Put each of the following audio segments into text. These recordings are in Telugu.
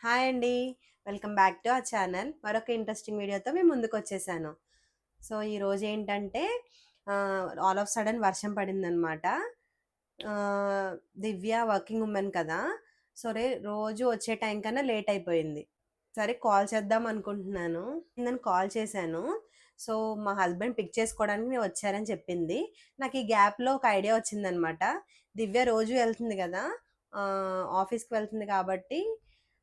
హాయ్ అండి. Welcome back to our channel. మరొక ఇంట్రెస్టింగ్ వీడియోతో మేము ముందుకొచ్చేసాను. సో, ఈరోజు ఏంటంటే ఆల్ ఆఫ్ సడన్ వర్షం పడిందనమాట. దివ్య వర్కింగ్ ఉమెన్ కదా! రోజు వచ్చే టైం కన్నా లేట్ అయిపోయింది. సరే కాల్ చేద్దాం అనుకుంటున్నాను. నేను కాల్ చేశాను. సో, మా హస్బెండ్ పిక్ చేసుకోవడానికి నేను వచ్చారని చెప్పింది. నాకు ఈ గ్యాప్‌లో ఒక ఐడియా వచ్చిందనమాట. దివ్య రోజు వెళ్తుంది కదా! ఆఫీస్‌కి వెళ్తుంది కాబట్టి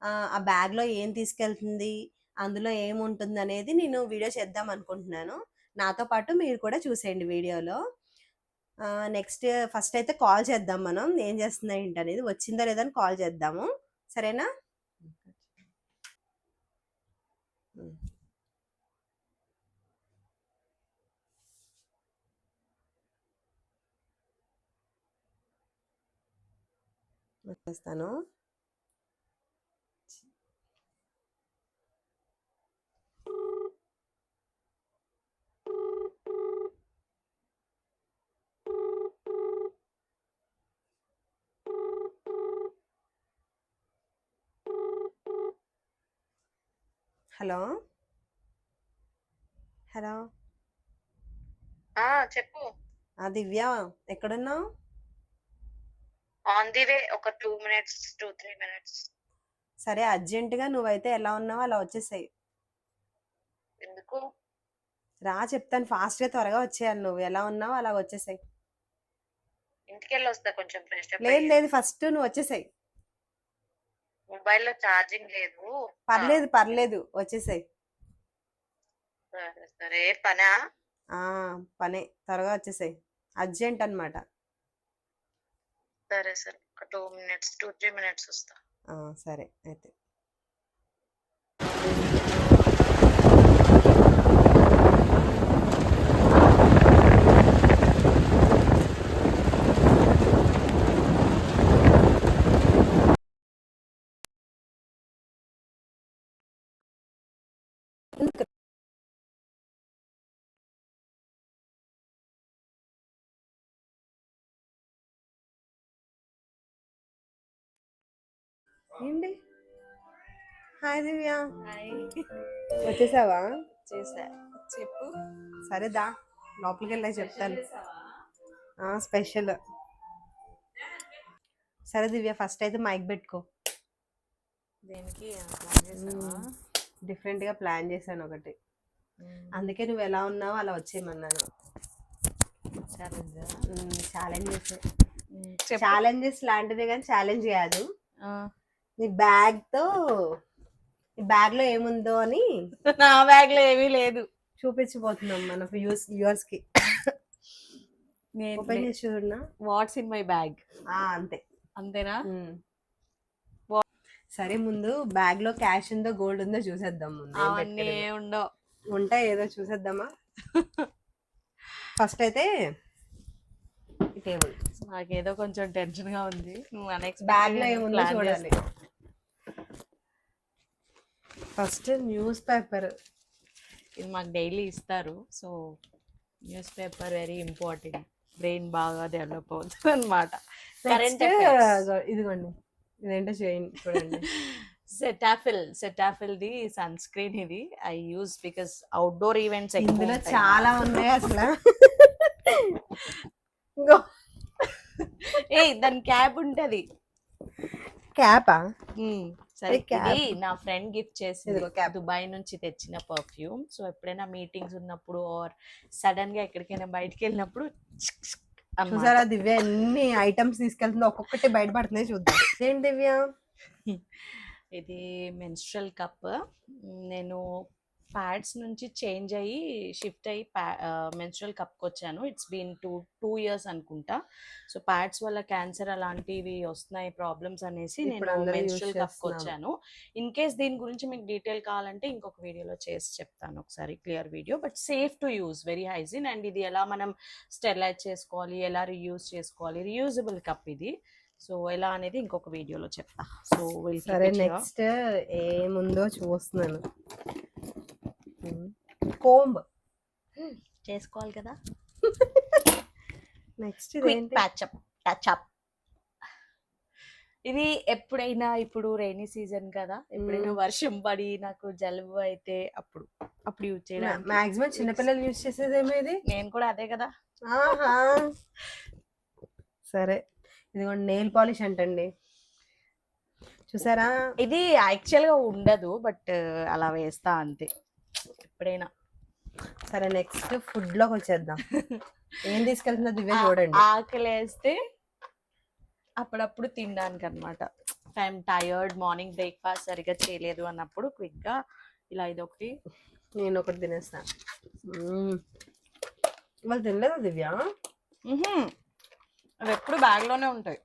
ఆ బ్యాగ్‌లో ఏం తీసుకెళ్తుంది? అందులో ఏముంటుందనేది నేను వీడియో చేద్దాం అనుకుంటున్నాను. నాతో పాటు మీరు కూడా చూసేయండి వీడియోలో. నెక్స్ట్ ఫస్ట్ అయితే కాల్ చేద్దాం మనం. ఏం చేస్తుందా ఏంటనేది. వచ్చిందా లేదా అని కాల్ చేద్దాము. సరేనా? హ్మ్. వచ్చేస్తాను. హలో! హలో! చెప్పు. దివ్య ఎక్కడున్నావు? ఆన్ ది వే ఒక 2 మినిట్స్, 2, 3 మినిట్స్. సరే అర్జెంట్‌గా నువ్వైతే ఎలా ఉన్నావో అలా వచ్చేసేయి. ఎందుకు? చెప్తాను ఫాస్ట్‌గా త్వరగా వచ్చేయాలి నువ్వు. ఎలా ఉన్నావో అలా వచ్చేసేయి. ఇంటికెళ్ళొస్తా కొంచెం ఫ్రెష్ అప్ లేదు అయ్యి. లేదు ఫస్ట్ నువ్వు వచ్చేసేయి. మొబైల్‌లో ఛార్జింగ్ లేదు. ఆ! పర్లేదు పర్లేదు వచ్చేసేయి. సరే, సరే. ఏ పనా? ఆ! పనే. త్వరగా వచ్చేసేయి. అర్జెంట్ అనమాట. సరే, సరే. ఒక 2 మినిట్స్, 2, 3 మినిట్స్ వస్తా. సరే అయితే. ఏంటి? హాయ్ దివ్య. హాయ్. వచ్చేసావా? చేసా. చెప్పు. సరే దా లోపలికి వెళ్ళా చెప్తాను. స్పెషల్. సరే దివ్య ఫస్ట్ అయితే మైక్ పెట్టుకో. దేనికి ప్లాన్ చేసావా? డిఫరెంట్గా ప్లాన్ చేశాను ఒకటి. అందుకే నువ్వు ఎలా ఉన్నావో అలా వచ్చేయమన్నాను. ఛాలెంజెస్ ఛాలెంజెస్ లాంటిదే కానీ ఛాలెంజ్ కాదు. నీ బ్యాగ్లో ఏముందో అని నా బ్యాగ్ లో ఏమీ లేదు. చూపించబోతున్నాం మన వ్యూవర్స్ కి. ఓపెన్ చేసి చూడనా? What's in my bag? అంతే. అంతేనా? సరే ముందు బ్యాగ్ లో క్యాష్ ఉందో గోల్డ్ ఉందో చూసేద్దాం. ముందు అవన్నీ ఉండవు. ఉంటాయి ఏదో చూసేద్దామా? ఫస్ట్ అయితే టేబుల్. నాకేదో కొంచెం టెన్షన్ గా ఉంది. నువ్వు బ్యాగ్ లో ఏముందో చూడాలి. First newspaper. ఇది మాకు డైలీ ఇస్తారు. So newspaper very important. Brain బాగా డెవలప్ అవుతుంది అనమాట. కరెంట్ ఇదిగోండి, ఇదేంటో చూడండి. Cetaphil the sunscreen. ఇది I use because outdoor events ఇందులో చాలా ఉన్నాయి అసలు. దాని క్యాప్ ఉంటది. క్యాపా? సరే, ఇది నా ఫ్రెండ్ గిఫ్ట్ చేసింది. దుబాయ్ నుంచి తెచ్చిన పర్ఫ్యూమ్. సో ఎప్పుడైనా మీటింగ్స్ ఉన్నప్పుడు ఆర్ సడన్ గా ఎక్కడికైనా బయటకు వెళ్ళినప్పుడు చూసారా దివ్య ఎన్ని ఐటమ్స్ తీసుకెళ్తుందో, ఒక్కొక్కటి బయటపడుతున్నాయి. చూద్దాం. ఏంటి దివ్య? ఇది మెన్స్ట్రల్ కప్. నేను ప్యాడ్స్ నుంచి చేంజ్ అయ్యి షిఫ్ట్ అయ్యి మెన్స్ట్రల్ కప్కి వచ్చాను. ఇట్స్ బీన్ టూ ఇయర్స్ అనుకుంటా. సో ప్యాడ్స్ వల్ల క్యాన్సర్ అలాంటివి వస్తున్నాయి ప్రాబ్లమ్స్ అనేసి నేను మెన్స్ట్రల్ కప్కి వచ్చాను. ఇన్ కేస్ దీని గురించి మీకు డీటెయిల్ కావాలంటే ఇంకొక వీడియోలో చేసి చెప్తాను ఒకసారి, clear video. But safe to use, very hygiene. And ఇది ఎలా మనం స్టెరిలైజ్ చేసుకోవాలి, ఎలా రీయూజ్ చేసుకోవాలి, రీయూజబుల్ కప్ ఇది. సో ఎలా అనేది ఇంకొక వీడియోలో చెప్తా. సో సరే నెక్స్ట్ ఏముందో చూస్తున్నాను. కోంబ్ చేసుకోవాలి కదా. నెక్స్ట్ టచ్ అప్ ఇది ఎప్పుడైనా ఇప్పుడు రైనీ సీజన్ కదా, ఎప్పుడైనా వర్షం పడి నాకు జలుబు అయితే అప్పుడు యూజ్ చేయడానికి. మాక్సిమం చిన్నపిల్లలు యూజ్ చేసేదేమో ఇది. నేను కూడా అదే కదా. ఆహా సరే, ఇదిగోండి నెయిల్ పాలిష్ అంటండి, చూసారా. ఇది యాక్చువల్ గా ఉండదు, బట్ అలా వేస్తా అంతే ఎప్పుడైనా. సరే నెక్స్ట్ ఫుడ్ లోకి వచ్చేద్దాం. ఏం తీసుకెళ్తుందో దివ్య చూడండి. ఆకలి వేస్తే అప్పుడప్పుడు తినడానికి అనమాట. టైం టైర్డ్, మార్నింగ్ బ్రేక్ఫాస్ట్ సరిగ్గా చేయలేదు అన్నప్పుడు క్విక్ గా ఇలా ఇదొకటి. నేను ఒకటి తినేస్తాను. వాళ్ళు తినలేదా దివ్య? అవి ఎప్పుడు బ్యాగ్ లోనే ఉంటాయి.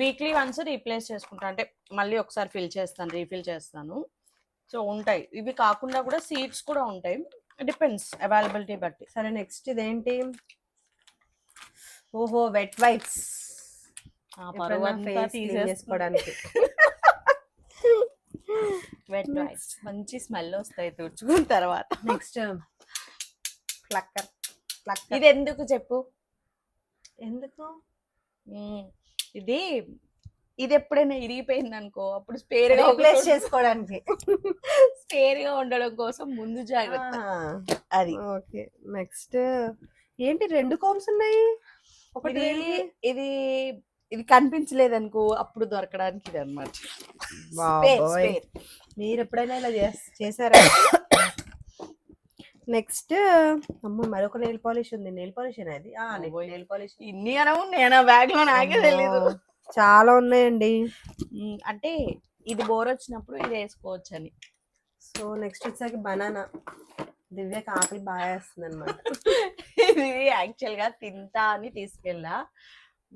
వీక్లీ వన్స్ రీప్లేస్ చేసుకుంటా, అంటే మళ్ళీ ఒకసారి రీఫిల్ చేస్తాను. సో ఉంటాయి. ఇవి కాకుండా కూడా సీడ్స్ కూడా ఉంటాయి, డిపెండ్స్ అవైలబిలిటీ బట్టి. సరే నెక్స్ట్ ఇదేంటి? ఓహో, వెట్ వైప్స్ తీసేసుకోవడానికి. వెట్ వైప్స్ మంచి స్మెల్ వస్తాయి తుడుచుకున్న తర్వాత. నెక్స్ట్ ఫ్లక్కర్. ఇది ఎందుకు చెప్పు? ఎందుకు? ఇది ఎప్పుడైనా ఇరిగిపోయింది అనుకో, అప్పుడు స్పేర్ గా రీప్లేస్ చేసుకోవడానికి, స్పేర్ గా ఉండడం కోసం ముందు జాగ్రత్త అది. ఓకే నెక్స్ట్ ఏంటి? 2 కోమ్స్ ఉన్నాయి. ఒకటి ఇది ఇది కనిపించలేదు అనుకో, అప్పుడు దొరకడానికి ఇది అనమాట. మీరు ఎప్పుడైనా ఇలా చేశారా? నెక్స్ట్ అమ్మ మరొక నెయిల్ పాలిష్ ఉంది. నెయిల్ పాలిష్ అనేది నెయిల్ పాలిష్ ఇన్ని అనవు, నేను బ్యాగ్ లో నాకే తెలీదు. చాలా ఉన్నాయండి. అంటే ఇది బోర్ వచ్చినప్పుడు ఇది వేసుకోవచ్చు అని. సో నెక్స్ట్ వచ్చాక బనానా. దివ్యకి ఆకలి బాగా వేస్తుంది అనమాట. ఇది యాక్చువల్ గా తింటా అని తీసుకెళ్ళా,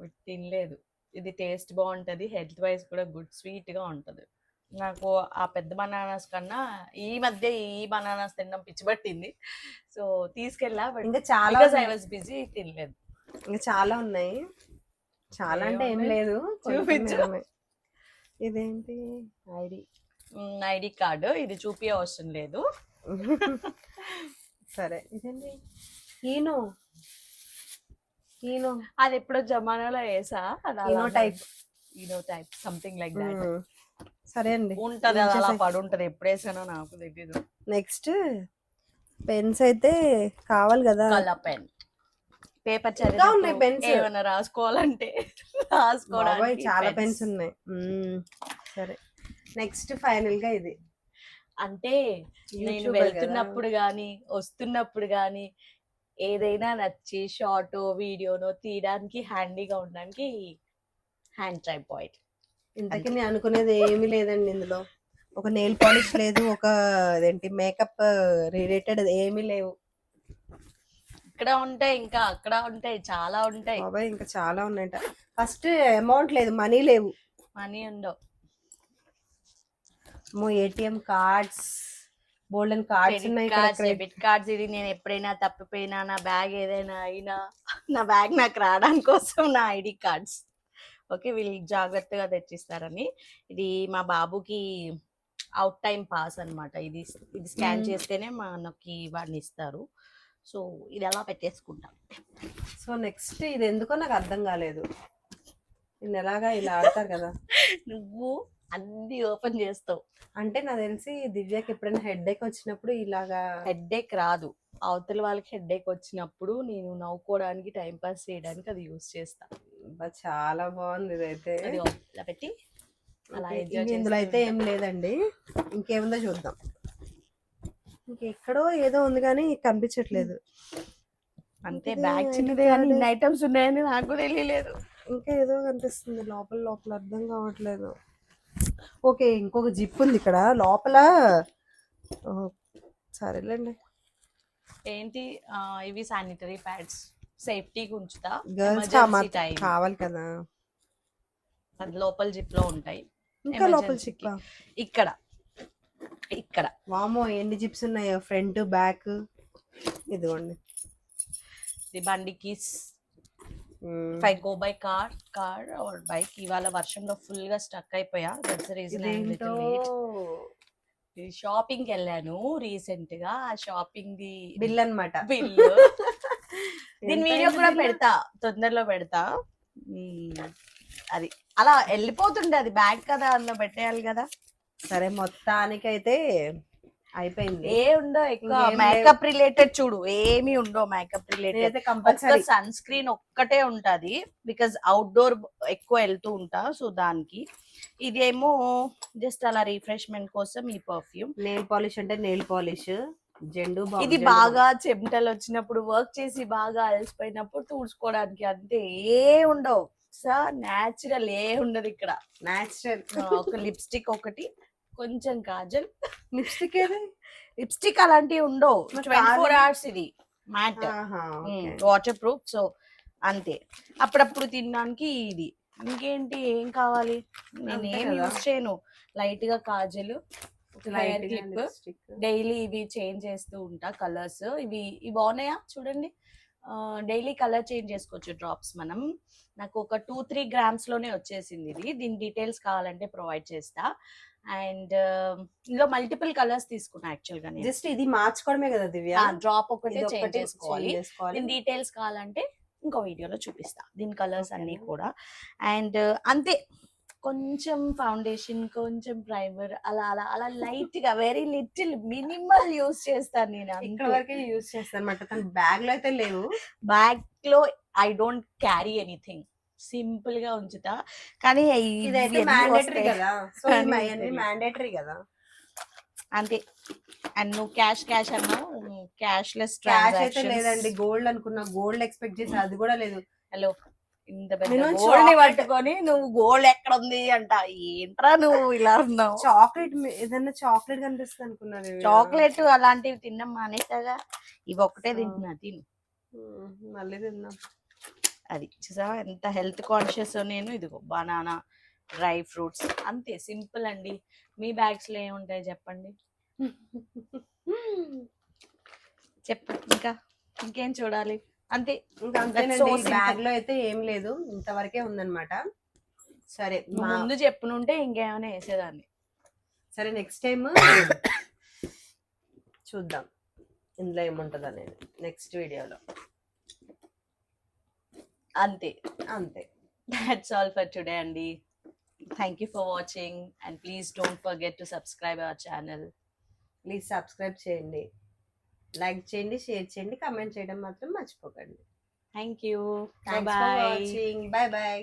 బట్ తినలేదు. ఇది టేస్ట్ బాగుంటది, హెల్త్ వైజ్ కూడా గుడ్, స్వీట్ గా ఉంటది. నాకు ఆ పెద్ద బనానాస్ కన్నా ఈ మధ్య ఈ బనానాస్ తినడం పిచ్చి పట్టింది. సో తీసుకెళ్ళా, బట్ ఇంకా చాలా ఐ వాజ్ బిజీ, తినలేదు. ఇంకా చాలా ఉన్నాయి. చాలా అంటే ఏం లేదు, చూపించు. ఇదేంటి? ID card. ఇది చూపి అవసరం లేదు. సరే ఇదేంటి? ఈనో అది ఎప్పుడో జమానాలో వేసా, Eno type something like that. సరే అండి, ఉంటది అలా పడి ఉంటది, ఎప్పుడు వేసానో నాకు తెలియదు. నెక్స్ట్ పెన్స్ అయితే కావాలి కదా. కలర్ పెన్, పేపర్ చదివి ఏమైనా రాసుకోవాలంటే రాసుకోవడానికి చాలా పెన్స్ ఉన్నాయి. సరే నెక్స్ట్ ఫైనల్ గా ఇది, అంటే నేను వెళ్తున్నప్పుడు గాని వస్తున్నప్పుడు గాని ఏదైనా నచ్చి షార్టో వీడియోనో తీయడానికి హ్యాండీగా ఉండడానికి హ్యాండ్ ట్రైపాడ్. ఇంతకీ నేను అనుకునేది ఏమీ లేదండి ఇందులో. ఒక నెయిల్ పాలిష్ లేదు, ఒక అదేంటి మేకప్ రిలేటెడ్ ఏమీ లేవు. ఇక్కడ ఉంటాయి, ఇంకా అక్కడ ఉంటాయి, చాలా ఉంటాయి బాబాయ్, ఇంకా చాలా ఉన్నాయంట. ఫస్ట్ అమౌంట్ లేదు, మనీ లేవు. మనీ ఉండవు. ఏటీఎం కార్డ్స్, బోల్డెన్ కార్డ్స్ ఉన్నాయి, డెబిట్ కార్డ్స్. ఇది నేను ఎప్పుడైనా తప్పిపోయినా, నా బ్యాగ్ ఏదైనా అయినా, నా బ్యాగ్ నాకు రావడానికి కోసం నా ఐడి కార్డ్స్. ఓకే, వీళ్ళు జాగ్రత్తగా తెచ్చిస్తారని. ఇది మా బాబుకి అవుట్ టైం పాస్ అనమాట. ఇది స్కాన్ చేస్తేనే మనకి వాడిని ఇస్తారు. సో ఇది అలా పెట్టేసుకుంటాం. సో నెక్స్ట్ ఇది ఎందుకో నాకు అర్థం కాలేదు. ఇది ఎలాగా ఇలా ఆడతారు కదా. నువ్వు అన్ని ఓపెన్ చేస్తావు అంటే నాకు తెలిసి దివ్యకి ఎప్పుడైనా హెడ్ఏక్ వచ్చినప్పుడు ఇలాగా. హెడ్ఏక్ రాదు, అవతల వాళ్ళకి హెడ్ఏక్ వచ్చినప్పుడు నేను నవ్వుకోవడానికి, టైం పాస్ చేయడానికి అది యూజ్ చేస్తా. చాలా బాగుంది ఇదైతే. ఇలా పెట్టి అలా ఎంజాయ్. ఇందులో అయితే ఏం లేదండి, ఇంకేముందో చూద్దాం. ఇంకెక్కడో ఏదో ఉంది కానీ కనిపించట్లేదు. అంతే, బ్యాగ్ చిన్నదే కానీ ఇన్ని ఐటమ్స్ ఉన్నాయని నాకు తెలియలేదు. ఇంకా ఏదో కనిపిస్తుంది లోపల అర్థం కావట్లేదు. ఓకే, ఇంకొక జిప్ ఉంది ఇక్కడ లోపల. సరేలేండి. ఏంటి ఇవి శానిటరీ ప్యాడ్స్, సేఫ్టీకి ఉంచుతా, గర్ల్స్ కావాలి కదా. అది లోపల జిప్ లో ఉంటాయి. ఇంకా లోపల జిప్ ఇక్కడ వామో ఎన్ని జిప్స్ ఉన్నాయో, ఫ్రంట్ బ్యాక్. ఇదిగోండి, ఇది బండి keys. If I go by car or bike. ఇవాళ వర్షంలో ఫుల్ గా స్టక్ అయిపోయా, that's the reason I am little late. Shopping కి వెళ్ళాను రీసెంట్ గా. ఆ షాపింగ్ ది బిల్ అన్నమాట. దీని వీడియో కూడా పెడతా, తొందరలో పెడతా. అది అలా వెళ్ళిపోతుండే, అది బ్యాగ్ కదా అందులో పెట్టేయాలి కదా. సరే మొత్తానికైతే అయిపోయింది. ఏ ఉండో ఎక్కువ ఇంకేం మేకప్ రిలేటెడ్ చూడు, ఏమి ఉండో మేకప్ రిలేటెడ్. నేనైతే ఒక్క కంపల్సరీ సన్ స్క్రీన్ ఒక్కటే ఉంటది, బికాజ్ అవుట్డోర్ ఎక్కువ వెళ్తూ ఉంటా, సో దానికి. ఇదేమో జస్ట్ అలా రిఫ్రెష్మెంట్ కోసం ఈ పర్ఫ్యూమ్. నెయిల్ పాలిష్ అంటే నెయిల్ పాలిష్ జెండు బామ్. ఇది బాగా చెమటలు వచ్చినప్పుడు, వర్క్ చేసి బాగా అలసిపోయినప్పుడు తుడుచుకోవడానికి, అంతే. ఏ ఉండవు సార్, న్యాచురల్ ఏ ఉండదు ఇక్కడ. న్యాచురల్. ఒక లిప్స్టిక్ ఒకటి, కొంచెం కాజల్. లిప్స్టిక్ ఏది? లిప్స్టిక్ అలాంటివి ఉండవు. 24 hours ఇది మ్యాట్, వాటర్ ప్రూఫ్. సో అంతే. అప్పుడప్పుడు తినడానికి ఇది. ఇంకేంటి ఏం కావాలి, నేను ఏం యూజ్ చేయను. లైట్ గా కాజల్, హెయిర్ క్లిప్, డైలీ ఇవి చేంజ్ చేస్తూ ఉంటా కలర్స్. ఇవి బాగున్నాయా చూడండి, డైలీ కలర్ చేంజ్ చేసుకోవచ్చు డ్రాప్స్ మనం. నాకు ఒక 2-3 grams లోనే వచ్చేసింది ఇది. దీని డీటెయిల్స్ కావాలంటే ప్రొవైడ్ చేస్తా. అండ్ ఇందులో మల్టిపుల్ కలర్స్ తీసుకున్నా యాక్చువల్ గా. జస్ట్ ఇది మార్చుకోవడమే కదా దివ్య, డ్రాప్ ఒకటే ఇది చేంజ్ ఒక్కటే చేసుకోవాలి. change చేసుకోవాలి. దీని డీటెయిల్స్ కావాలంటే ఇంకో వీడియోలో చూపిస్తా, దీని కలర్స్ అన్ని కూడా. అండ్ అంతే, కొంచెం ఫౌండేషన్, కొంచెం ప్రైమర్, అలా అలా అలా లైట్ గా, వెరీ లిటిల్ మినిమల్ యూస్ చేస్తాను నేను. ఇక్కడ వరకే యూజ్ చేస్తాను అనమాట. తన బ్యాగ్ లో అయితే లేవు. బ్యాగ్ లో I don't carry anything, simple గా ఉంచుతా. కానీ ఇదైతే మ్యాండేటరీ కదా, సో ఇవన్నీ మ్యాండేటరీ కదా, అంతే. అండ్ నువ్వు క్యాష్ అన్నావు, క్యాష్లెస్ క్యాష్ అయితే లేదండి. గోల్డ్ అనుకున్నా, గోల్డ్ ఎక్స్పెక్ట్ చేసి అది కూడా లేదు. హలో, ఇంత పెద్ద నేను గోల్డ్ chocolate- పట్టుకొని నువ్వు గోల్డ్ ఎక్కడ ఉంది అంట, ఏంట్రా నువ్వు ఇలా ఉన్నావు. చాక్లెట్ ఏదన్నా చాక్లెట్ కనిపిస్తుంది అనుకున్నారు. చాక్లెట్ అలాంటివి తిన్నాం మానేసాగా, ఇవి ఒక్కటే తింటున్నా, తిను. మళ్ళీ తిన్నాం. అది చూసావా ఎంత హెల్త్ కాన్షియస్ నేను. ఇదిగో బనానా, డ్రై ఫ్రూట్స్, అంతే సింపుల్ అండి. మీ బ్యాగ్స్ లో ఏముంటాయి చెప్పండి, చెప్పు. ఇంకేం చూడాలి, అంతే. బ్యాగ్ లో అయితే ఏం లేదు, ఇంతవరకే ఉందన్నమాట. సరే ముందు చెప్పునుంటే ఇంకేమైనా వేసేదాన్ని. సరే నెక్స్ట్ టైం చూద్దాం ఇందులో ఏముంటుంది అనేది నెక్స్ట్ వీడియోలో. అంతే. That's all for today అండి. Thank you for watching and please don't forget to subscribe our channel. Please subscribe చేయండి, లైక్ చేయండి, షేర్ చేయండి, కామెంట్ చేయడం మాత్రం మర్చిపోకండి. Thank you. Thanks Bye for bye. watching. Bye bye.